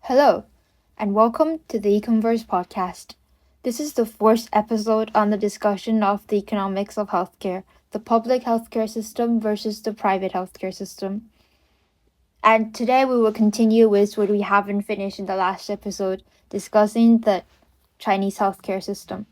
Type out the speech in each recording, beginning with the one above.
Hello, and welcome to the Econverse podcast. This is the fourth episode on the discussion of the economics of healthcare, the public healthcare system versus the private healthcare system. And today we will continue with what we haven't finished in the last episode, discussing the Chinese healthcare system.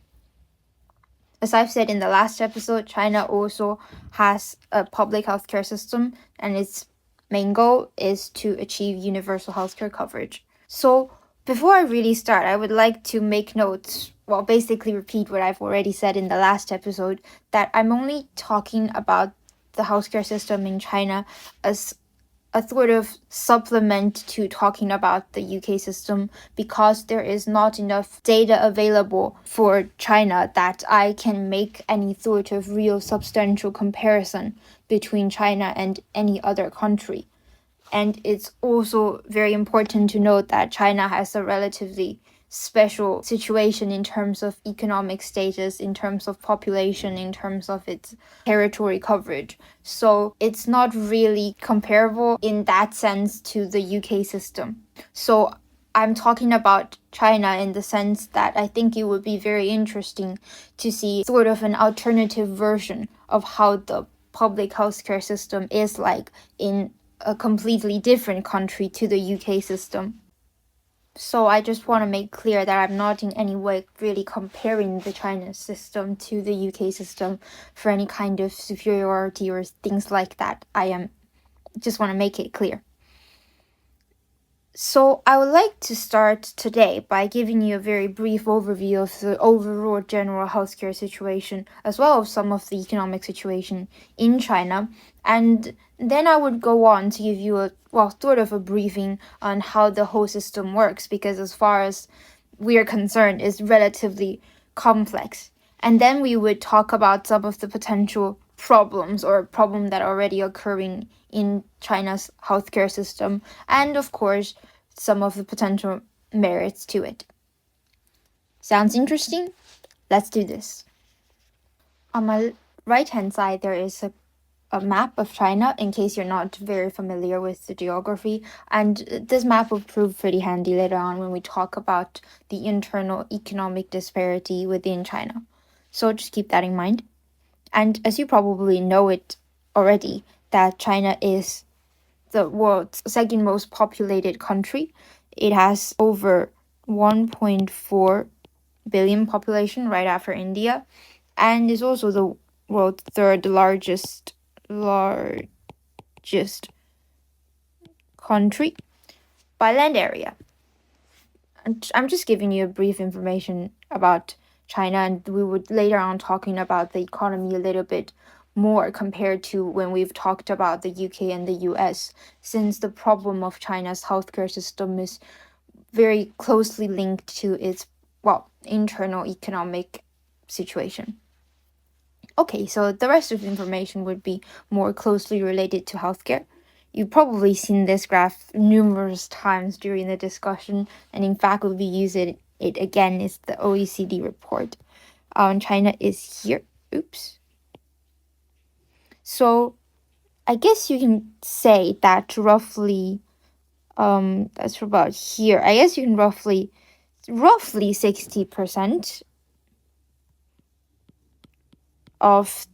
As I've said in the last episode, China also has a public healthcare system, and its main goal is to achieve universal healthcare coverage. So, before I really start, I would like to make notes, basically repeat what I've already said in the last episode, that I'm only talking about the healthcare system in China as a sort of supplement to talking about the UK system because there is not enough data available for China that I can make any sort of real substantial comparison between China and any other country. And it's also very important to note that China has a relatively special situation in terms of economic status, in terms of population, in terms of its territory coverage. So it's not really comparable in that sense to the UK system. So I'm talking about China in the sense that I think it would be very interesting to see sort of an alternative version of how the public healthcare system is like in a completely different country to the UK system. So I just want to make clear that I'm not in any way really comparing the China system to the UK system for any kind of superiority or things like that. I just want to make it clear. So I would like to start today by giving you a very brief overview of the overall general healthcare situation, as well as some of the economic situation in China. And then I would go on to give you sort of a briefing on how the whole system works, because as far as we are concerned, it's relatively complex. And then we would talk about some of the potential problems or problems that are already occurring in China's healthcare system, and of course, some of the potential merits to it. Sounds interesting? Let's do this. On my right-hand side, there is a map of China, in case you're not very familiar with the geography, and this map will prove pretty handy later on when we talk about the internal economic disparity within China. So just keep that in mind. And as you probably know it already, that China is the world's second most populated country. It has over 1.4 billion population right after India, and is also the world's third largest country by land area. And I'm just giving you a brief information about China, and we would later on talking about the economy a little bit more compared to when we've talked about the UK and the US, since the problem of China's healthcare system is very closely linked to its internal economic situation. Okay, so the rest of the information would be more closely related to healthcare. You've probably seen this graph numerous times during the discussion, and in fact, we'll be using it again. It's the OECD report. China is here. Oops. So I guess you can say that roughly, that's about here. I guess you can roughly 60% of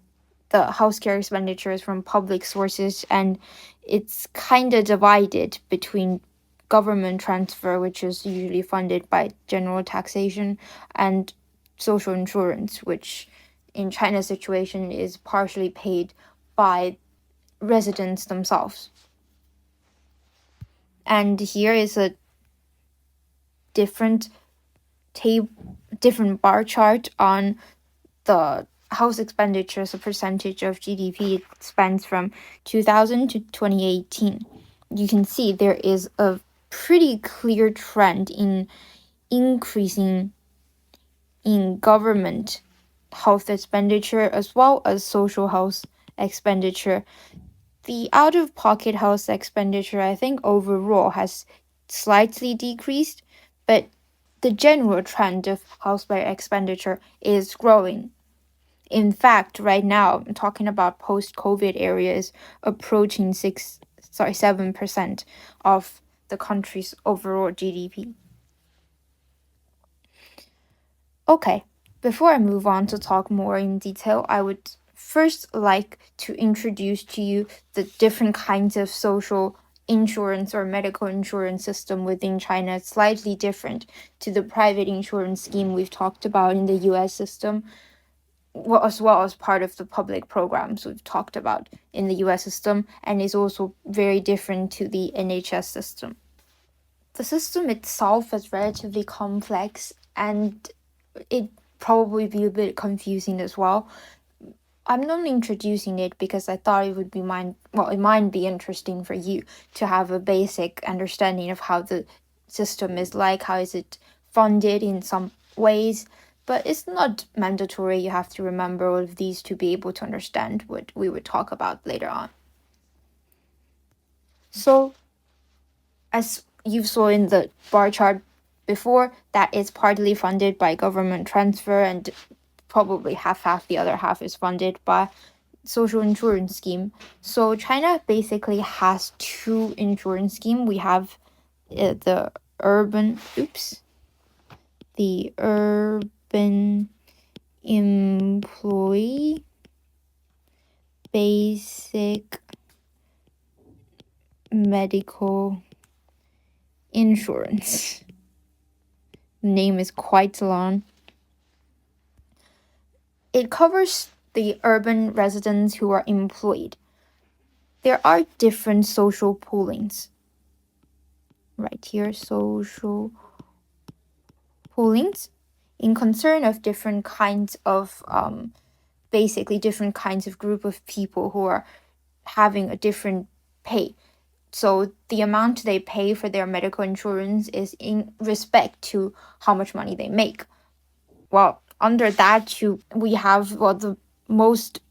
the healthcare expenditures from public sources, and it's kind of divided between government transfer, which is usually funded by general taxation, and social insurance, which in China's situation is partially paid by residents themselves. And here is a different bar chart on the house expenditure as a percentage of GDP spends from 2000 to 2018. You can see there is a pretty clear trend in increasing in government health expenditure as well as social health expenditure. The out-of-pocket health expenditure, I think overall has slightly decreased, but the general trend of healthcare expenditure is growing. In fact, right now, I'm talking about post-COVID areas approaching 7% of the country's overall GDP. Okay, before I move on to talk more in detail, I would first like to introduce to you the different kinds of social insurance or medical insurance system within China. It's slightly different to the private insurance scheme we've talked about in the US system, as well as part of the public programs we've talked about in the US system, and is also very different to the NHS system. The system itself is relatively complex, and it probably be a bit confusing as well. I'm not introducing it because I thought it would be it might be interesting for you to have a basic understanding of how the system is like, how is it funded in some ways, but it's not mandatory. You have to remember all of these to be able to understand what we would talk about later on. So, as you saw in the bar chart before, that is partly funded by government transfer, and probably half, the other half is funded by social insurance scheme. So China basically has two insurance scheme. We have the urban employee basic medical insurance. Name is quite long. It covers the urban residents who are employed. There are different social poolings. Right here, social poolings in concern of different kinds of basically different kinds of group of people who are having a different pay. So the amount they pay for their medical insurance is in respect to how much money they make. Well, under that, we have the most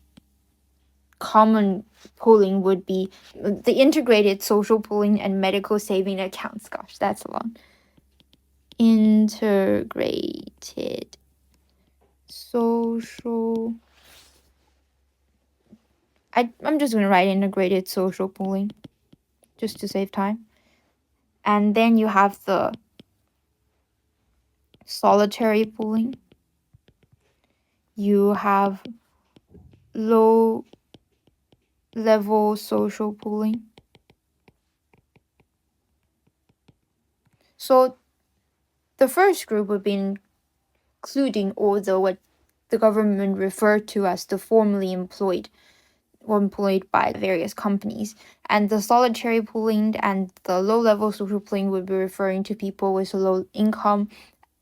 common pooling would be the integrated social pooling and medical saving accounts. Gosh, that's long. Integrated social. I'm just going to write integrated social pooling just to save time. And then you have the solitary pooling. You have low level social pooling. So the first group would be including all what the government referred to as the formerly employed or employed by various companies. And the solitary pooling and the low level social pooling would be referring to people with low income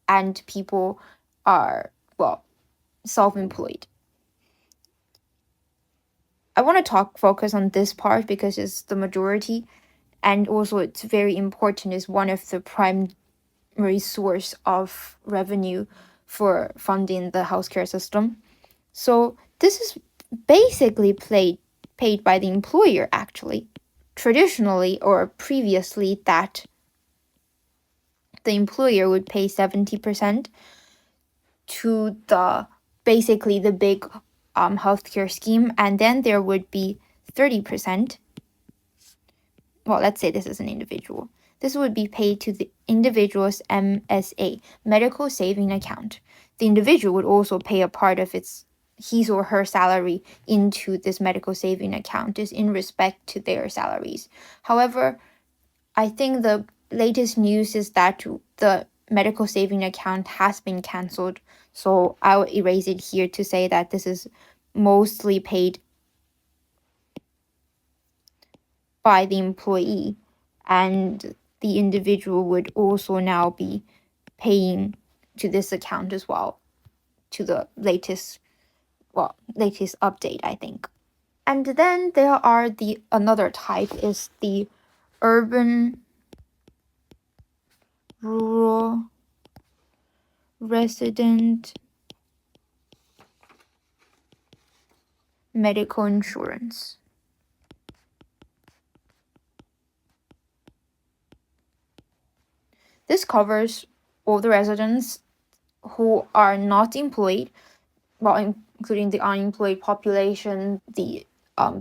and people are, self-employed. I want to focus on this part because it's the majority, and also it's very important, is one of the primary source of revenue for funding the healthcare system. So this is basically paid by the employer, actually. Traditionally or previously, that the employer would pay 70% to basically the big healthcare scheme, and then there would be 30%. Well, let's say this is an individual. This would be paid to the individual's MSA, medical saving account. The individual would also pay a part of his or her salary into this medical saving account, is in respect to their salaries. However, I think the latest news is that the medical saving account has been cancelled. So I'll erase it here to say that this is mostly paid by the employee, and the individual would also now be paying to this account as well, to the latest update, I think. And then there are another type is the urban rural resident medical insurance. This covers all the residents who are not employed, including the unemployed population, the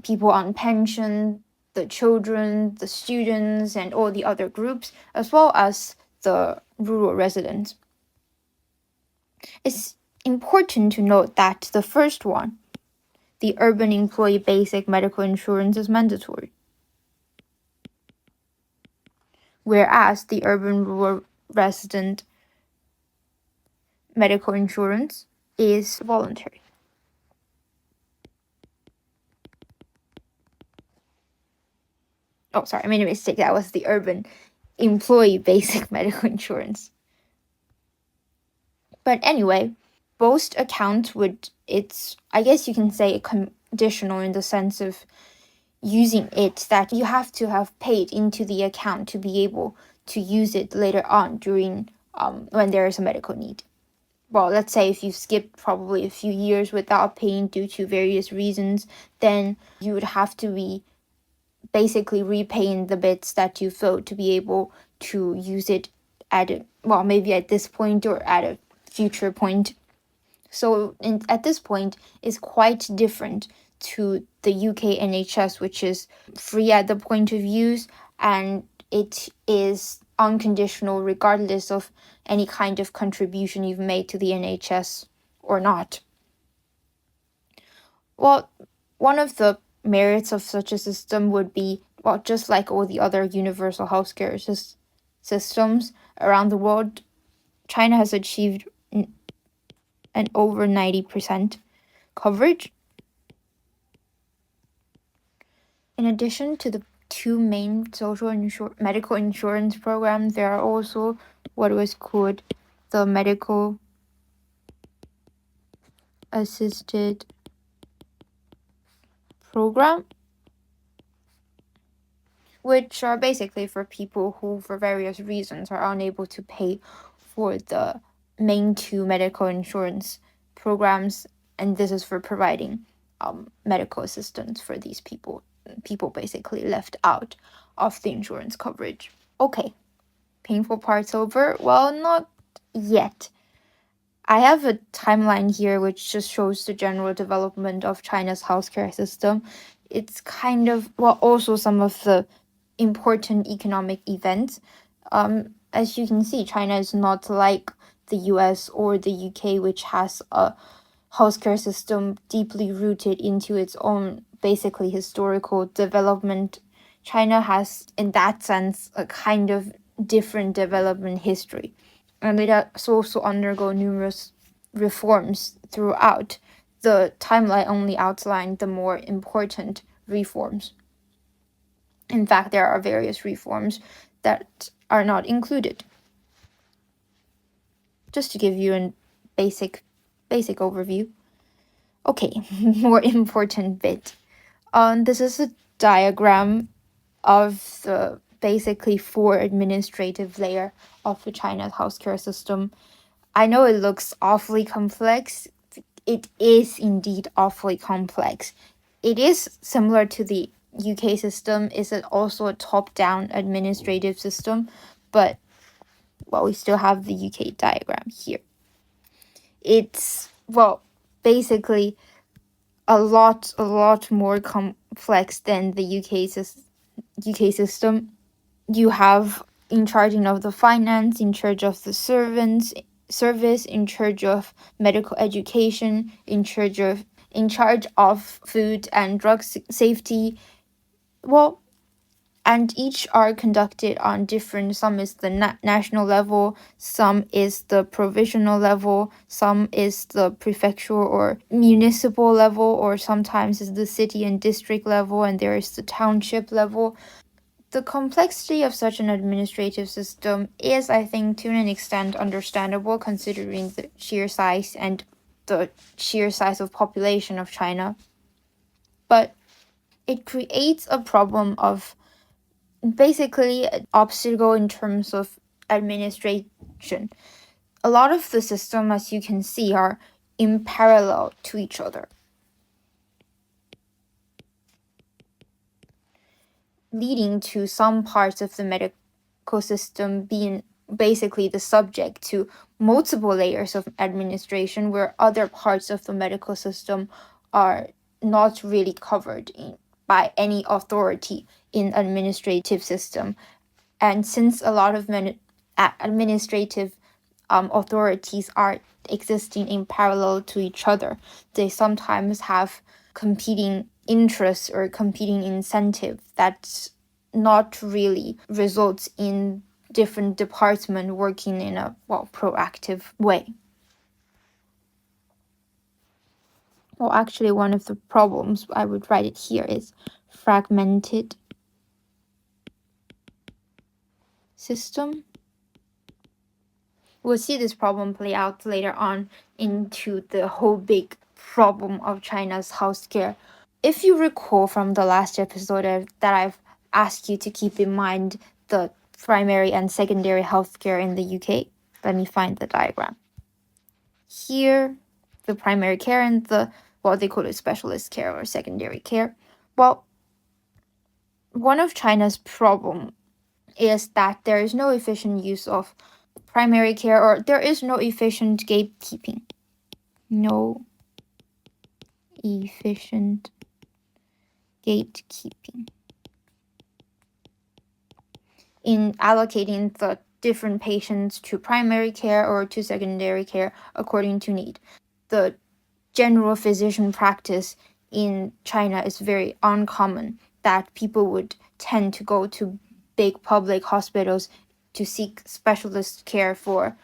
people on pension, the children, the students, and all the other groups, as well as the rural residents. It's important to note that the first one, the urban employee basic medical insurance, is mandatory, whereas the urban rural resident medical insurance is voluntary. Oh, sorry, I made a mistake. That was the urban employee basic medical insurance. But anyway, both accounts it's, I guess you can say, conditional in the sense of using it, that you have to have paid into the account to be able to use it later on during when there is a medical need. Well, let's say if you skipped probably a few years without paying due to various reasons, then you would have to be basically repaying the bits that you filled to be able to use it maybe at this point or at a future point. So at this point, it's quite different to the UK NHS, which is free at the point of use, and it is unconditional regardless of any kind of contribution you've made to the NHS or not. Well, one of the merits of such a system would be, well, just like all the other universal healthcare systems around the world, China has achieved an over 90% coverage. In addition to the two main medical insurance programs, there are also what was called the medical assisted program, which are basically for people who, for various reasons, are unable to pay for the main two medical insurance programs, and this is for providing medical assistance for these people basically left out of the insurance coverage. Okay, painful part's over? Well, not yet. I have a timeline here which just shows the general development of China's healthcare system. It's kind of, well, also some of the important economic events. As you can see, China is not like the US or the UK, which has a healthcare system deeply rooted into its own basically historical development. China has, in that sense, a kind of different development history, and it has also undergone numerous reforms throughout. The timeline only outlined the more important reforms. In fact, there are various reforms that are not included. Just to give you a basic overview. Okay, more important bit. This is a diagram of the basically 4 administrative layer of the China healthcare system. I know it looks awfully complex. It is indeed awfully complex. It is similar to the UK system. It's also a top-down administrative system, but well, we still have the UK diagram here. It's, well, basically a lot more complex than the UK system. You have in charge of the finance, in charge of the service, in charge of medical education, in charge of food and drug safety. Well, and each are conducted on different, some is the national level, some is the provisional level, some is the prefecture or municipal level, or sometimes is the city and district level, and there is the township level. The complexity of such an administrative system is, I think, to an extent understandable considering the sheer size of population of China. But it creates a problem of basically an obstacle in terms of administration. A lot of the system, as you can see, are in parallel to each other, leading to some parts of the medical system being basically the subject to multiple layers of administration, where other parts of the medical system are not really covered by any authority in administrative system. And since a lot of administrative authorities are existing in parallel to each other, they sometimes have competing interests or competing incentive that not really results in different departments working in a proactive way. Well, actually, one of the problems, I would write it here, is fragmented system. We'll see this problem play out later on into the whole big problem of China's healthcare. If you recall from the last episode that I've asked you to keep in mind the primary and secondary healthcare in the UK, let me find the diagram. Here, the primary care and the what they call it specialist care or secondary care. Well, one of China's problem is that there is no efficient use of primary care, or there is no efficient gatekeeping. No efficient gatekeeping in allocating the different patients to primary care or to secondary care according to need. The general physician practice in China is very uncommon, that people would tend to go to big public hospitals to seek specialist care for,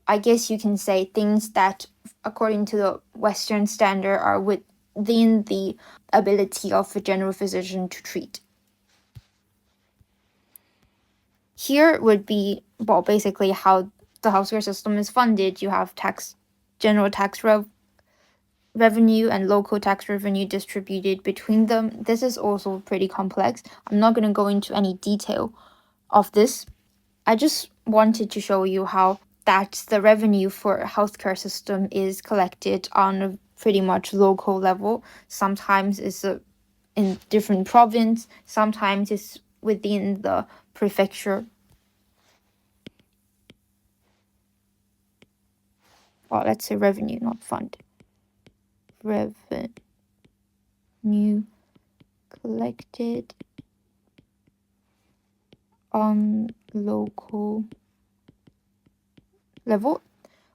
I guess you can say, things that according to the Western standard are within the ability of a general physician to treat. Here would be, basically how the healthcare system is funded. You have general tax revenue and local tax revenue distributed between them. This is also pretty complex. I'm not going to go into any detail of this. I just wanted to show you how that the revenue for a healthcare system is collected on a pretty much local level. Sometimes it's in different province, sometimes it's within the prefecture. Well, let's say revenue, not fund. Revenue collected on local level.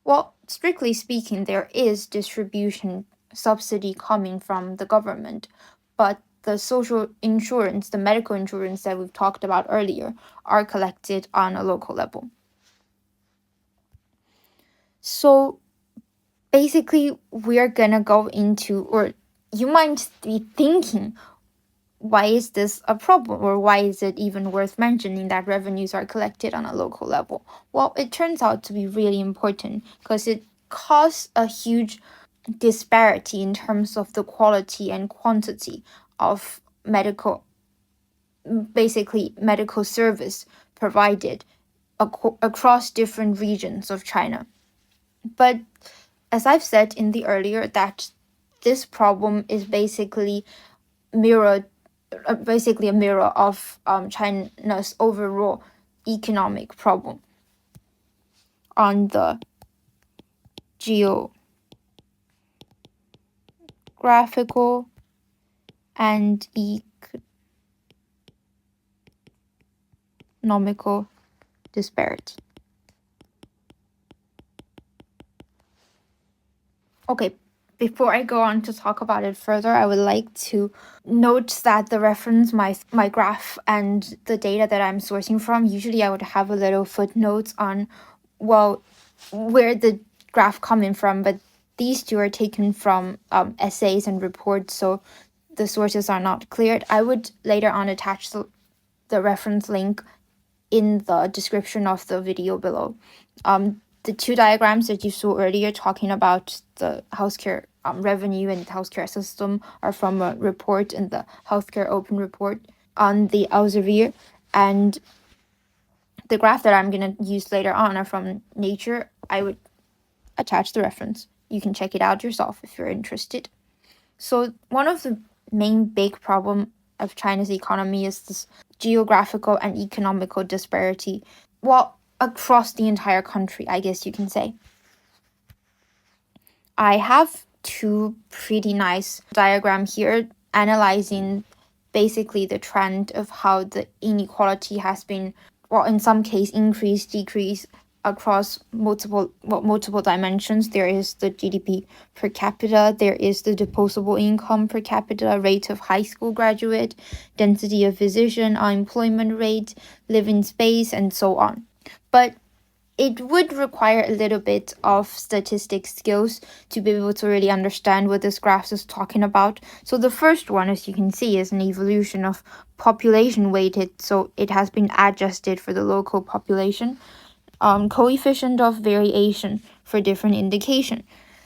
Well, strictly speaking, there is distribution subsidy coming from the government, but the social insurance, the medical insurance that we've talked about earlier, are collected on a local level. So basically, we're gonna go into, or you might be thinking, why is this a problem, or why is it even worth mentioning that revenues are collected on a local level? Well, it turns out to be really important because it causes a huge disparity in terms of the quality and quantity of medical service provided across different regions of China. But as I've said in the earlier, that this problem is basically a mirror of China's overall economic problem on the geographical and economical disparity. Okay, before I go on to talk about it further, I would like to note that the reference, my graph and the data that I'm sourcing from, usually I would have a little footnotes on, where the graph coming from, but these two are taken from essays and reports, so the sources are not cleared. I would later on attach the reference link in the description of the video below. The two diagrams that you saw earlier talking about the healthcare revenue and healthcare system are from a report in the Healthcare Open Report on the Elsevier, and the graph that I'm going to use later on are from Nature. I would attach the reference. You can check it out yourself if you're interested. So one of the main big problem of China's economy is this geographical and economical disparity. Well, across the entire country, I guess you can say. I have two pretty nice diagrams here analyzing basically the trend of how the inequality has been, well, in some case, increase, decrease across multiple dimensions. There is the GDP per capita, there is the disposable income per capita, rate of high school graduate, density of physician, unemployment rate, living space, and so on. But it would require a little bit of statistics skills to be able to really understand what this graph is talking about. So the first one, as you can see, is an evolution of population weighted. So it has been adjusted for the local population, coefficient of variation for different indication.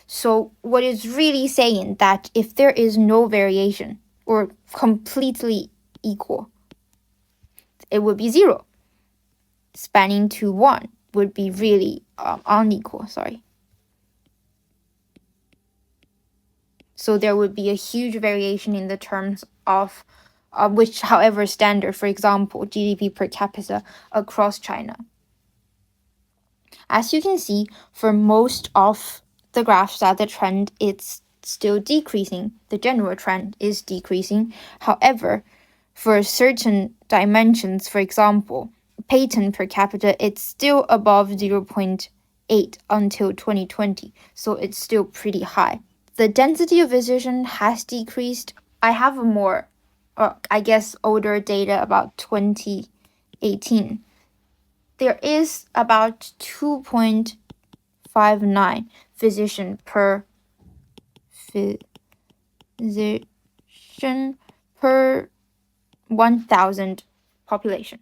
So what is really saying that if there is no variation or completely equal, it would be 0. Spanning to 1 would be really unequal, sorry. So there would be a huge variation in the terms of which, however, standard, for example, GDP per capita across China. As you can see, for most of the graphs that the trend, it's still decreasing. The general trend is decreasing. However, for certain dimensions, for example, patent per capita, it's still above 0.8 until 2020. So it's still pretty high. The density of physician has decreased. I have a more, I guess, older data about 2018. There is about 2.59 physician per physician per 1,000 population.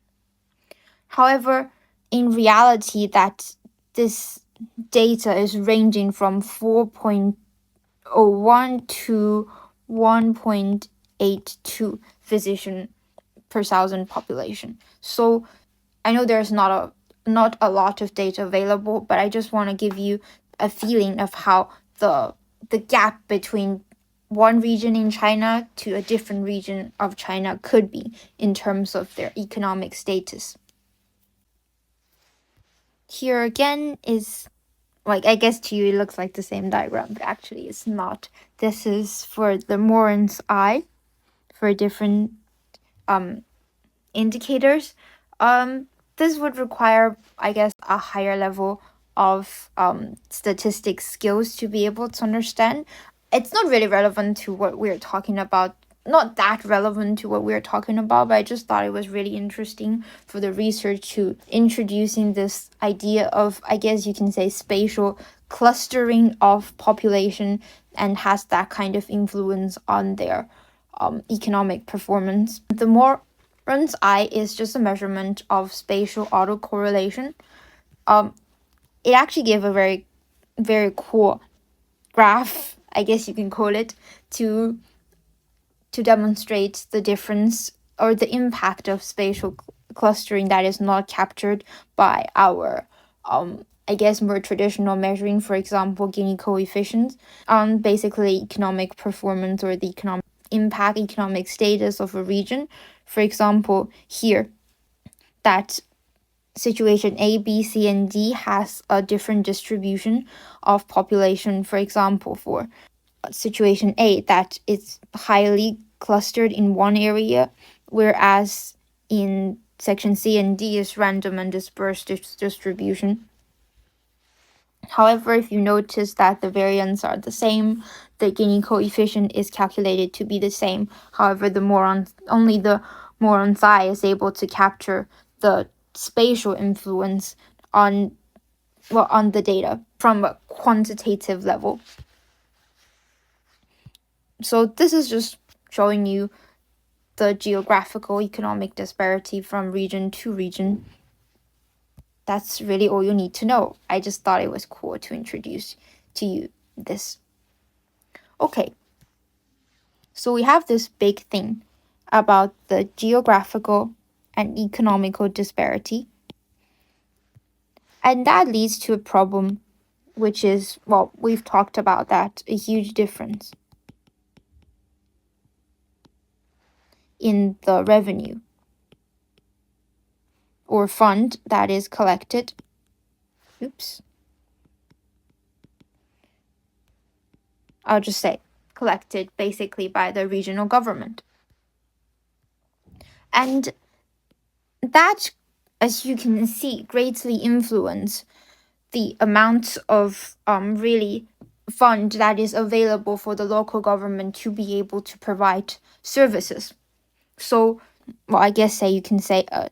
However, in reality, that this data is ranging from 4.01 to 1.82 physician per 1,000 population. So I know there's not a lot of data available, but I just want to give you a feeling of how the gap between one region in China to a different region of China could be in terms of their economic status. Here again is, like, I guess to you it looks like the same diagram, but actually it's not. This is for the Moran's eye for different indicators. This would require, I guess, a higher level of statistics skills to be able to understand. It's not really relevant to what we're talking about, not that relevant to what we're talking about, but I just thought it was really interesting for the research to introducing this idea of, I guess you can say, spatial clustering of population, and has that kind of influence on their economic performance. The Moran's eye is just a measurement of spatial autocorrelation. It actually gave a very, very cool graph, I guess you can call it, to demonstrate the difference or the impact of spatial clustering that is not captured by our I guess more traditional measuring, for example, Gini coefficients, on basically economic performance or the economic impact, economic status of a region. For example, here, that situation A, B, C, and D has a different distribution of population. For example, for situation A, that it's highly clustered in one area, whereas in section C and D is random and dispersed distribution. However, if you notice that the variance are the same, the Gini coefficient is calculated to be the same. However, only the Moran's eye is able to capture the spatial influence on the data from a quantitative level. So this is just showing you the geographical economic disparity from region to region. That's really all you need to know. I just thought it was cool to introduce to you this. Okay, so we have this big thing about the geographical and economical disparity. And that leads to a problem, which is, well, we've talked about that, a huge difference in the revenue or fund that is collected. I'll just say collected basically by the regional government. And that, as you can see, greatly influence the amount of really fund that is available for the local government to be able to provide services. So, well, I guess you can say a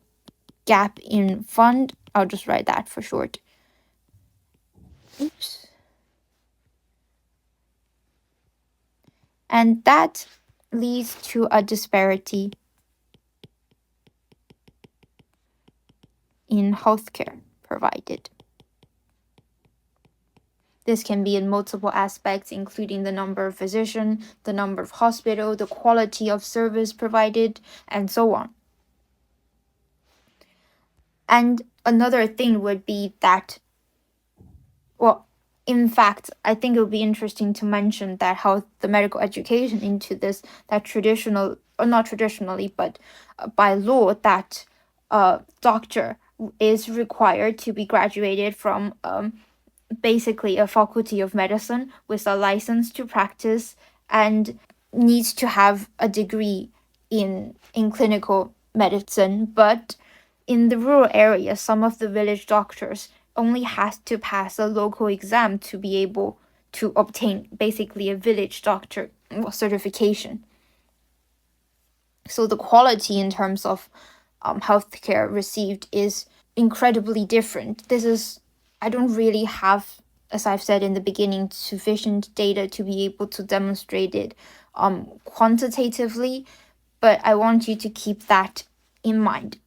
gap in fund. I'll just write that for short. Oops. And that leads to a disparity in healthcare provided. This can be in multiple aspects, including the number of physicians, the number of hospital, the quality of service provided, and so on. And another thing would be that, well, in fact, I think it would be interesting to mention that how the medical education into this, that traditional, or not traditionally, but by law, that doctor is required to be graduated from basically a faculty of medicine with a license to practice and needs to have a degree in clinical medicine. But in the rural area, some of the village doctors only has to pass a local exam to be able to obtain basically a village doctor certification. So the quality in terms of healthcare received is incredibly different. I don't really have, as I've said in the beginning, sufficient data to be able to demonstrate it quantitatively, but I want you to keep that in mind.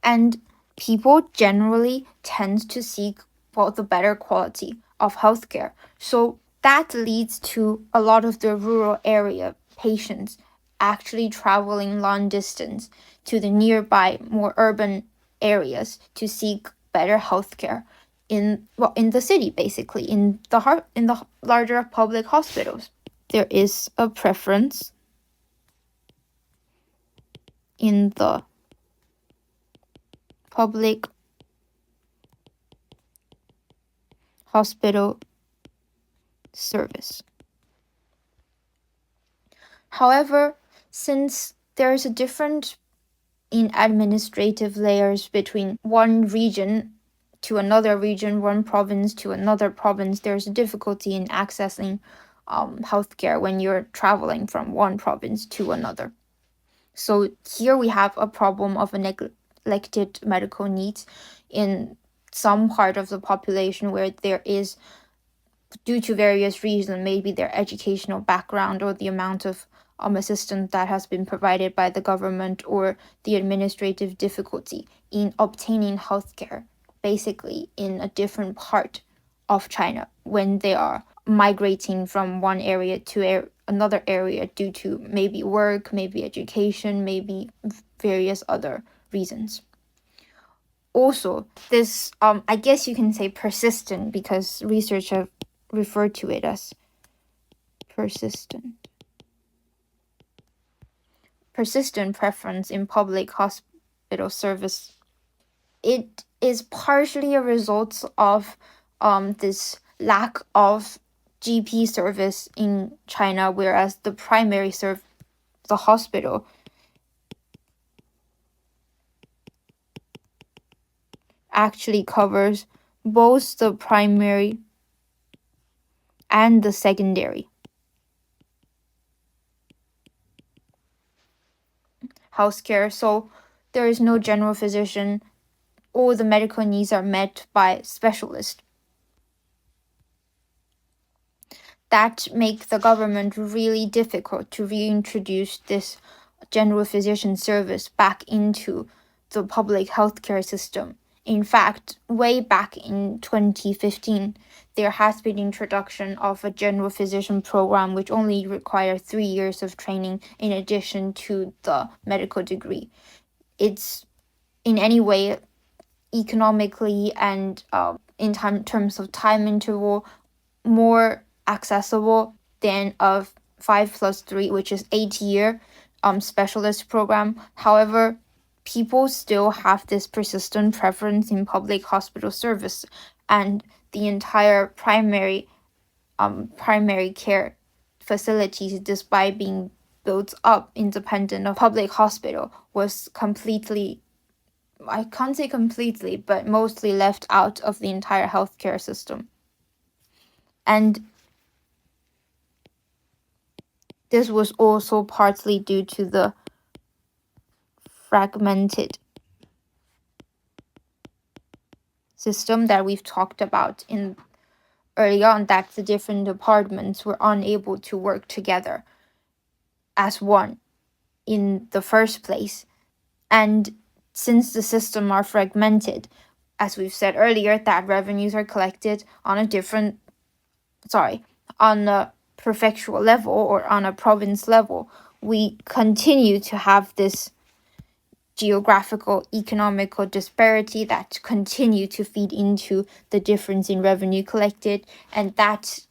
And people generally tend to seek for the better quality of healthcare. So that leads to a lot of the rural area patients actually traveling long distance to the nearby more urban areas to seek better healthcare in the city, basically in the larger public hospitals. There is a preference in the public hospital service. However, since there is a difference in administrative layers between one region to another region, one province to another province, there's a difficulty in accessing healthcare when you're traveling from one province to another. So here we have a problem of a neglected medical needs in some part of the population where there is, due to various reasons, maybe their educational background or the amount of assistance that has been provided by the government or the administrative difficulty in obtaining healthcare, basically in a different part of China when they are migrating from one area to another area due to maybe work, maybe education, maybe various other reasons. Also, this, I guess you can say persistent, because research have referred to it as persistent preference in public hospital service. It is partially a result of this lack of GP service in China, whereas the primary the hospital actually covers both the primary and the secondary healthcare. So there is no general physician. All the medical needs are met by specialists. That make the government really difficult to reintroduce this general physician service back into the public healthcare system. In fact, way back in 2015, there has been introduction of a general physician program which only requires 3 years of training in addition to the medical degree. It's in any way economically and in terms of time interval more accessible than a 5+3, which is 8-year specialist program. However, people still have this persistent preference in public hospital service, and the entire primary care facilities, despite being built up independent of public hospital was completely, I can't say completely, but mostly left out of the entire healthcare system. And this was also partly due to the fragmented system that we've talked about in early on, that the different departments were unable to work together as one in the first place. And since the system are fragmented, as we've said earlier, that revenues are collected on a prefectural level or on a province level, we continue to have this geographical economical disparity that continue to feed into the difference in revenue collected, and that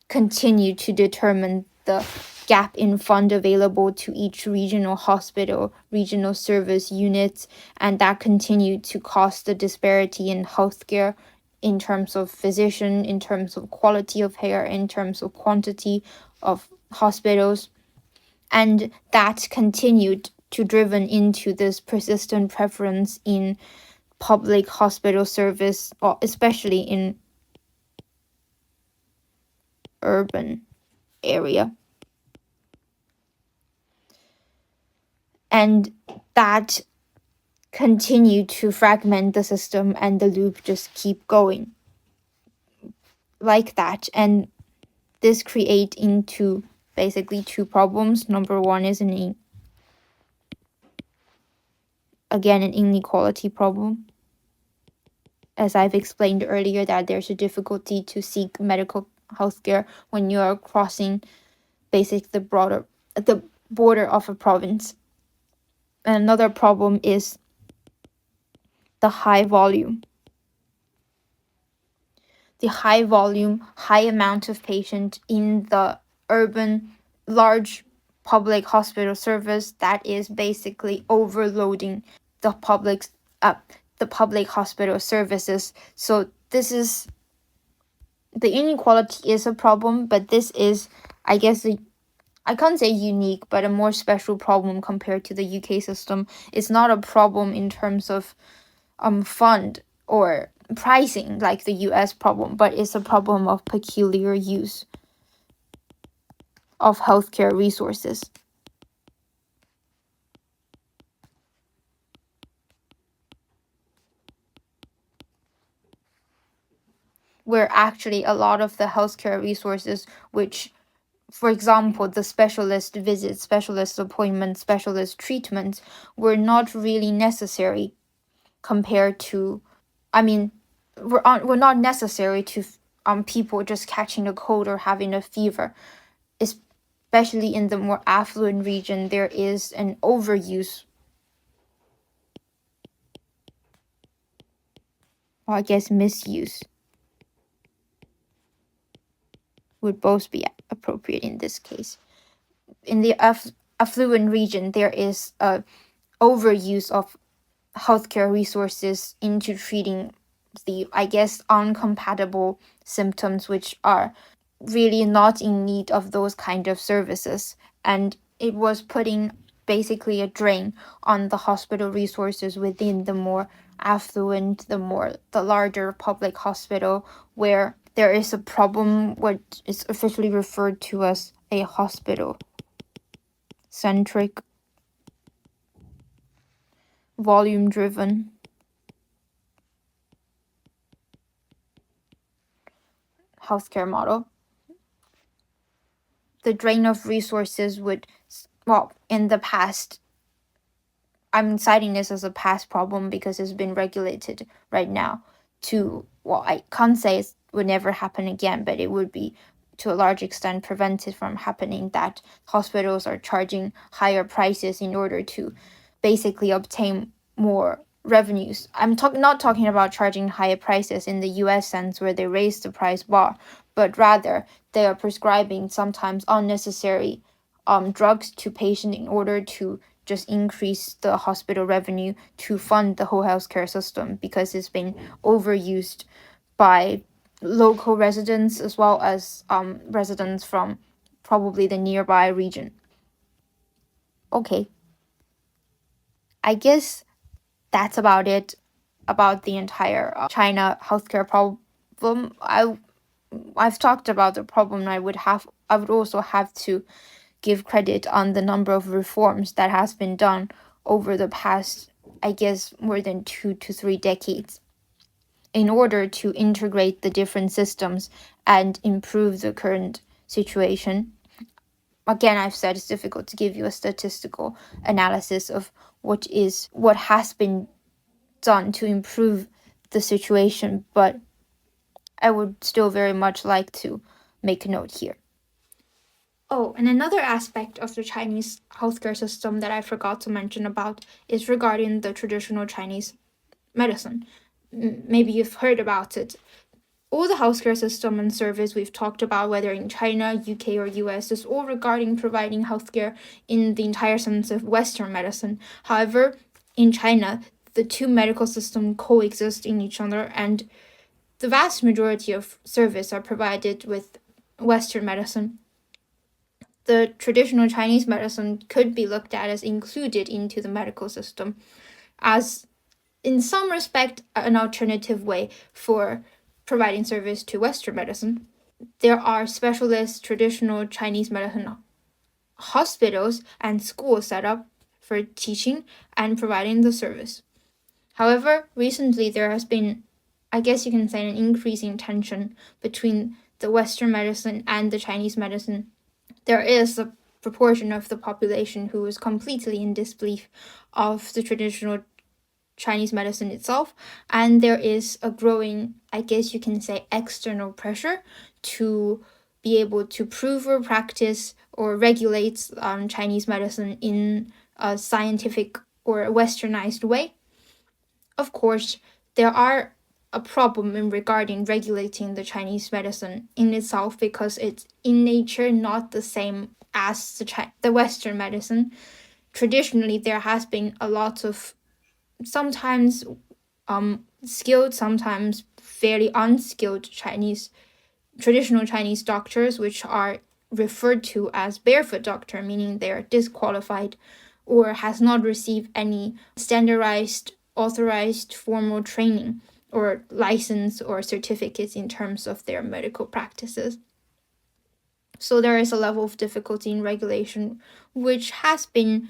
continue to determine the gap in fund available to each regional hospital, regional service units, and that continue to cause the disparity in healthcare in terms of physician, in terms of quality of care, in terms of quantity of hospitals. And that continued to driven into this persistent preference in public hospital service, or especially in urban area. And that continue to fragment the system, and the loop just keep going like that. And this create into basically two problems. Number one is an inequality problem, as I've explained earlier, that there's a difficulty to seek medical healthcare when you are crossing the border of a province. And another problem is the high volume. The high volume, high amount of patient in the urban large public hospital service that is basically overloading the public hospital services. So this is, the inequality is a problem, but this is, I guess, I can't say unique, but a more special problem compared to the UK system. It's not a problem in terms of fund or pricing like the US problem, but it's a problem of peculiar use of healthcare resources, where actually a lot of the healthcare resources, which, for example, the specialist visits, specialist appointments, specialist treatments, were not really necessary compared to, were not necessary to people just catching a cold or having a fever. Especially in the more affluent region, there is an overuse, or I guess misuse would both be appropriate in this case. In the affluent region, there is a overuse of healthcare resources into treating the, I guess, uncompatible symptoms, which are really not in need of those kind of services. And it was putting basically a drain on the hospital resources within the more affluent, the larger public hospital, where there is a problem, what is officially referred to as a hospital centric, volume driven healthcare model. The drain of resources would, well, in the past, I'm citing this as a past problem because it's been regulated right now to, well, I can't say it would never happen again, but it would be to a large extent prevented from happening, that hospitals are charging higher prices in order to basically obtain more revenues. I'm not talking about charging higher prices in the US sense where they raise the price bar, but rather they are prescribing sometimes unnecessary drugs to patients in order to just increase the hospital revenue to fund the whole healthcare system, because it's been overused by local residents as well as residents from probably the nearby region. Okay, I guess that's about it about the entire China healthcare problem. I've talked about the problem. I would also have to give credit on the number of reforms that has been done over the past, I guess, more than 2 to 3 decades in order to integrate the different systems and improve the current situation. Again, I've said it's difficult to give you a statistical analysis of what has been done to improve the situation, but I would still very much like to make a note here. Oh, and another aspect of the Chinese healthcare system that I forgot to mention about is regarding the traditional Chinese medicine. Maybe you've heard about it. All the healthcare system and service we've talked about, whether in China, UK, or US, is all regarding providing healthcare in the entire sense of Western medicine. However, in China, the two medical systems coexist in each other, and the vast majority of service are provided with Western medicine. The traditional Chinese medicine could be looked at as included into the medical system, as in some respect an alternative way for providing service to Western medicine. There are specialist traditional Chinese medicine hospitals and schools set up for teaching and providing the service. However, recently there has been, I guess you can say, an increasing tension between the Western medicine and the Chinese medicine. There is a proportion of the population who is completely in disbelief of the traditional Chinese medicine itself, and there is a growing, I guess you can say, external pressure to be able to prove or practice or regulate Chinese medicine in a scientific or a westernized way. Of course, there are a problem in regarding regulating the Chinese medicine in itself because it's in nature not the same as the Western medicine. Traditionally, there has been a lot of sometimes skilled, sometimes fairly unskilled traditional Chinese doctors, which are referred to as barefoot doctor, meaning they are disqualified or has not received any standardized, authorized formal training or license or certificates in terms of their medical practices. So there is a level of difficulty in regulation, which has been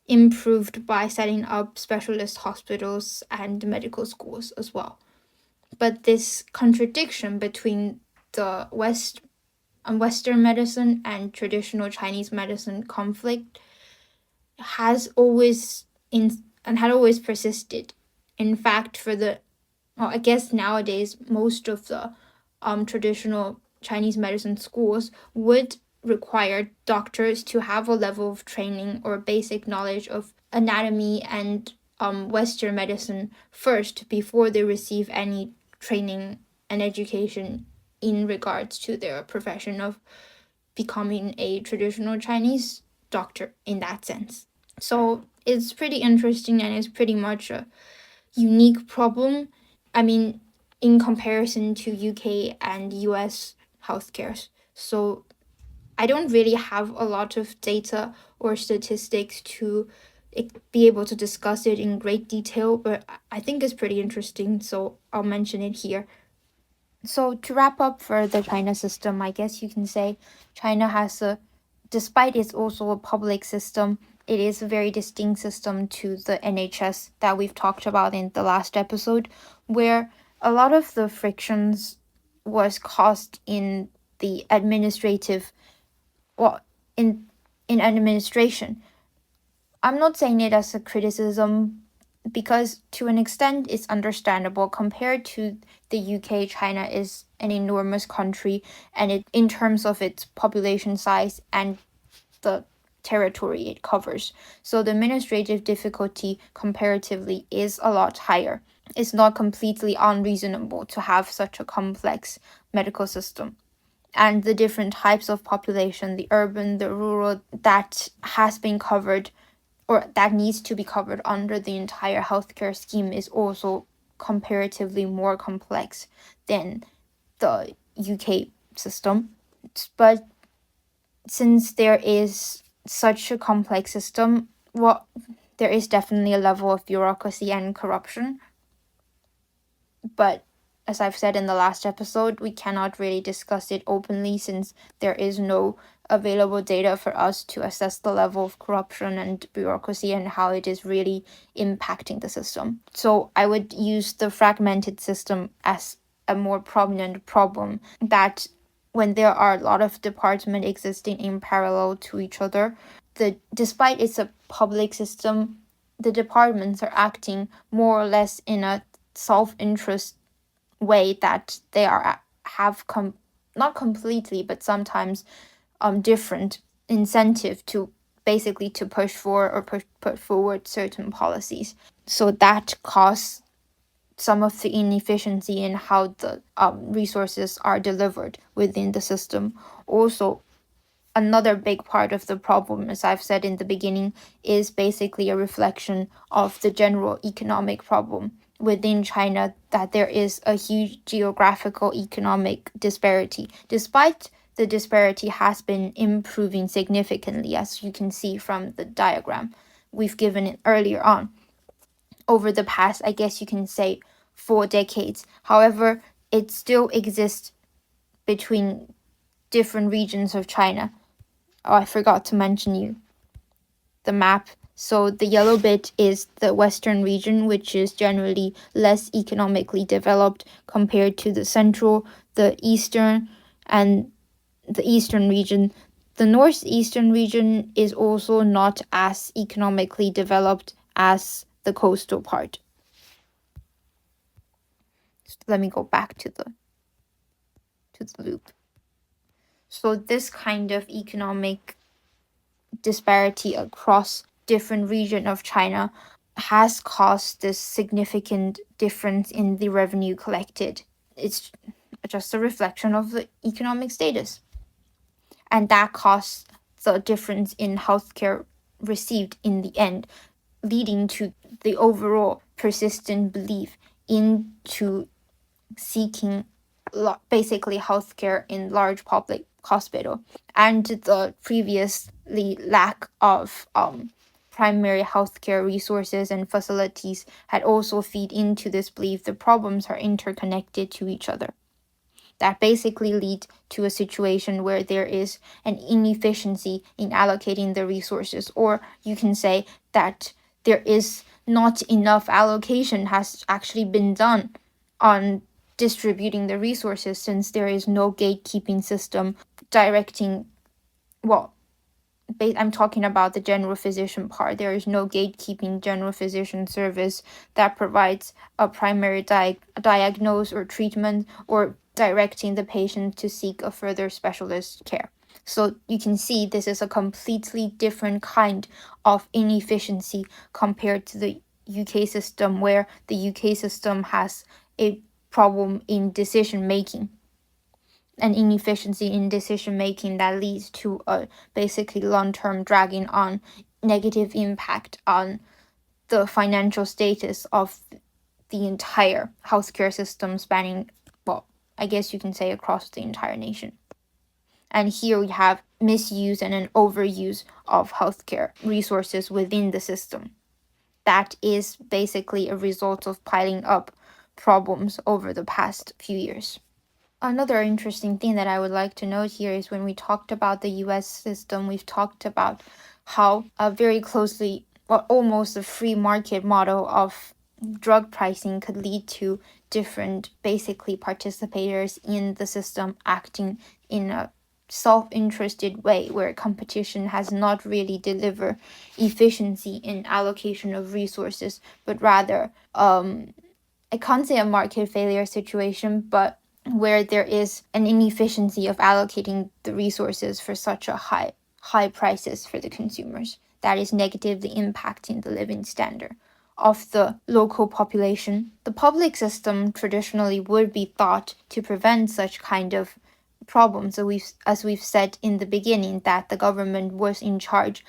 improved by setting up specialist hospitals and medical schools as well. But this contradiction between the Western medicine and traditional Chinese medicine conflict has always had always persisted. In fact, I guess nowadays most of the traditional Chinese medicine schools would require doctors to have a level of training or basic knowledge of anatomy and Western medicine first before they receive any training and education in regards to their profession of becoming a traditional Chinese doctor in that sense. So it's pretty interesting and it's pretty much a unique problem. I mean, in comparison to UK and US healthcare. So I don't really have a lot of data or statistics to be able to discuss it in great detail, but I think it's pretty interesting, so I'll mention it here. So to wrap up for the China system, I guess you can say China despite it's also a public system, it is a very distinct system to the NHS that we've talked about in the last episode, where a lot of the frictions was caused in the administrative, well, in administration. I'm not saying it as a criticism because to an extent it's understandable compared to the UK. China is an enormous country, and in terms of its population size and the territory it covers. So the administrative difficulty comparatively is a lot higher. It's not completely unreasonable to have such a complex medical system. And the different types of population, the urban, the rural, that has been covered or that needs to be covered under the entire healthcare scheme is also comparatively more complex than the UK system. But since there is such a complex system, there is definitely a level of bureaucracy and corruption. But as I've said in the last episode, we cannot really discuss it openly since there is no available data for us to assess the level of corruption and bureaucracy and how it is really impacting the system. So I would use the fragmented system as a more prominent problem, that when there are a lot of departments existing in parallel to each other, despite it's a public system, the departments are acting more or less in a self-interest way, that they have not completely but sometimes different incentive to basically to push for or put forward certain policies. So that causes some of the inefficiency in how the resources are delivered within the system. Also, another big part of the problem, as I've said in the beginning, is basically a reflection of the general economic problem within China, that there is a huge geographical economic disparity. Despite the disparity has been improving significantly, as you can see from the diagram we've given it earlier on, over the past, I guess you can say, 4 decades. However, it still exists between different regions of China. Oh, I forgot to mention you the map. So the yellow bit is the western region, which is generally less economically developed compared to the central, the eastern, and the eastern region. The northeastern region is also not as economically developed as the coastal part. So let me go back to the loop. So this kind of economic disparity across different regions of China has caused this significant difference in the revenue collected. It's just a reflection of the economic status. And that caused the difference in healthcare received in the end, leading to the overall persistent belief into seeking basically healthcare in large public hospital, and the previously lack of primary healthcare resources and facilities had also feed into this belief the problems are interconnected to each other. That basically lead to a situation where there is an inefficiency in allocating the resources, or you can say that there is not enough allocation has actually been done on distributing the resources, since there is no gatekeeping system directing, I'm talking about the general physician part. There is no gatekeeping general physician service that provides a primary diagnose or treatment, or directing the patient to seek a further specialist care. So you can see this is a completely different kind of inefficiency compared to the UK system, where the UK system has a problem in decision making, an inefficiency in decision making that leads to a basically long-term dragging on negative impact on the financial status of the entire healthcare system, spanning, I guess you can say, across the entire nation. And here we have misuse and an overuse of healthcare resources within the system. That is basically a result of piling up problems over the past few years. Another interesting thing that I would like to note here is when we talked about the US system, we've talked about how very closely, almost a free market model of drug pricing could lead to different basically participators in the system acting in a self-interested way, where competition has not really delivered efficiency in allocation of resources, but rather I can't say a market failure situation, but where there is an inefficiency of allocating the resources for such a high prices for the consumers that is negatively impacting the living standard of the local population. The public system traditionally would be thought to prevent such kind of problems. So as we've said in the beginning, that the government was in charge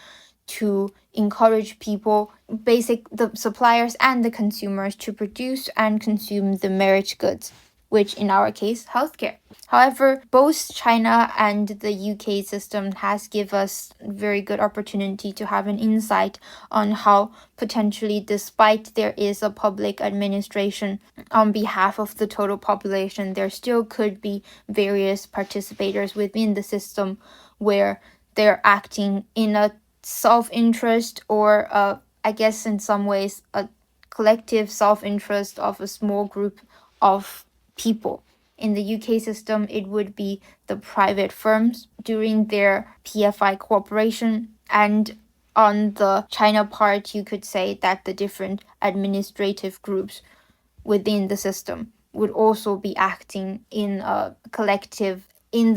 to encourage people, the suppliers and the consumers, to produce and consume the merit goods, which in our case, healthcare. However, both China and the UK system has given us very good opportunity to have an insight on how potentially, despite there is a public administration on behalf of the total population, there still could be various participators within the system where they're acting in a self-interest or I guess in some ways a collective self-interest of a small group of people. In the UK system, it would be the private firms during their PFI cooperation. And on the China part, you could say that the different administrative groups within the system would also be acting in the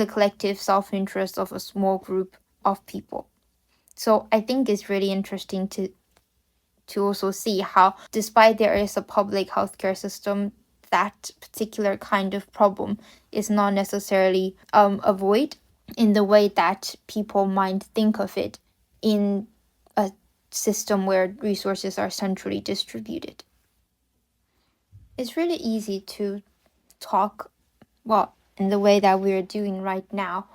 collective self-interest of a small group of people. So I think it's really interesting to also see how, despite there is a public healthcare system, that particular kind of problem is not necessarily avoided in the way that people might think of it in a system where resources are centrally distributed. It's really easy to talk, well, in the way that we're doing right now,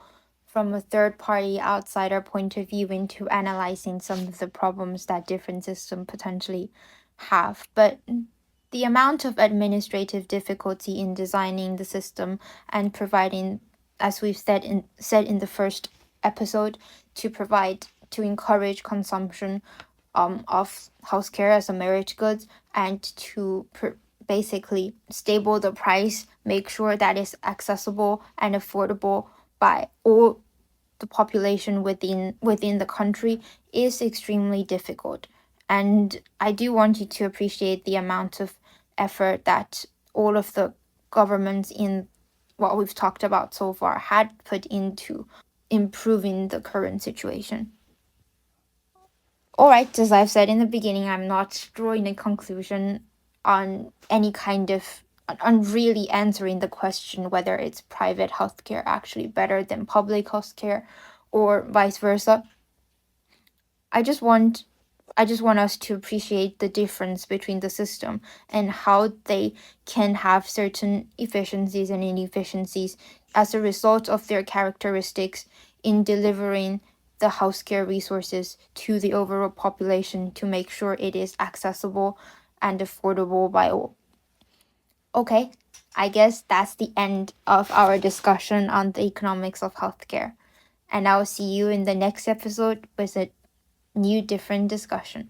from a third party outsider point of view into analyzing some of the problems that different systems potentially have. But the amount of administrative difficulty in designing the system and providing, as we've said in the first episode, to encourage consumption of healthcare as a merit goods and to basically stable the price, make sure that it's accessible and affordable by all the population within the country is extremely difficult. And I do want you to appreciate the amount of effort that all of the governments in what we've talked about so far had put into improving the current situation. All right, as I've said in the beginning, I'm not drawing a conclusion on any kind of on really answering the question whether it's private healthcare actually better than public healthcare or vice versa. I just want us to appreciate the difference between the system and how they can have certain efficiencies and inefficiencies as a result of their characteristics in delivering the healthcare resources to the overall population to make sure it is accessible and affordable by all. Okay, I guess that's the end of our discussion on the economics of healthcare. And I'll see you in the next episode with a new different discussion.